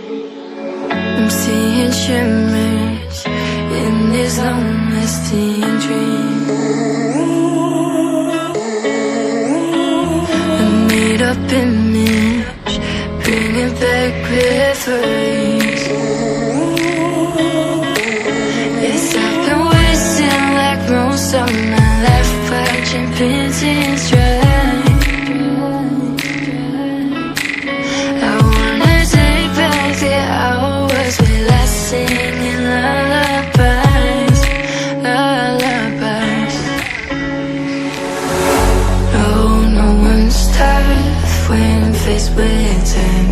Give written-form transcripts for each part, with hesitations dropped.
I'm seeing shimmers in these long-lasting dreams. A made-up image, bringing back memories. Yes, I've been wasting like most of my life, watching paintings dry. I wanna take back the hours we last singing lullabies, lullabies. Oh, no one's tough when faced with time.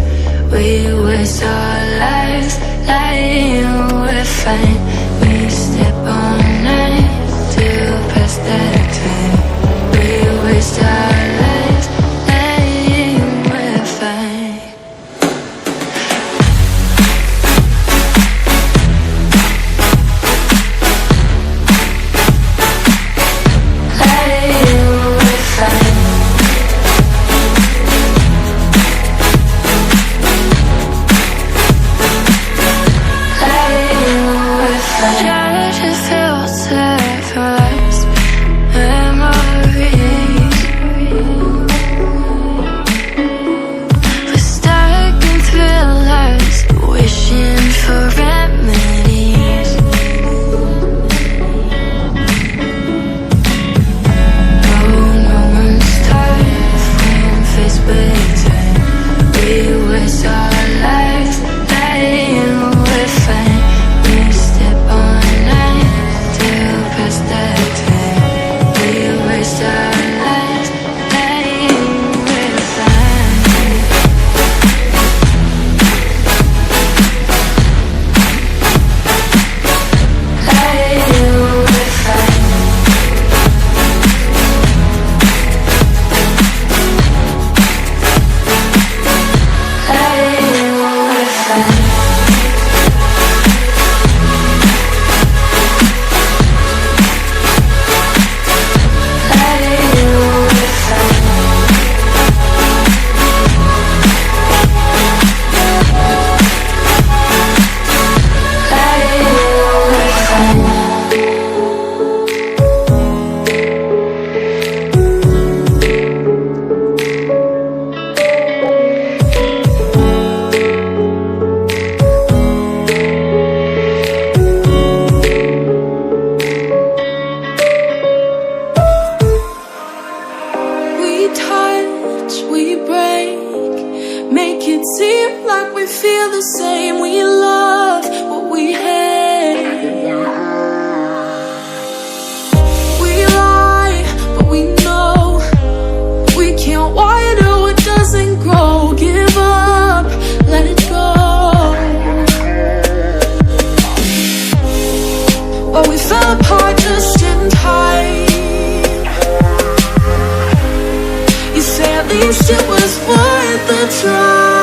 We waste our lives lying, we're fine. We step all night till past that time. We waste our lives lying, we're fine. It was worth the try.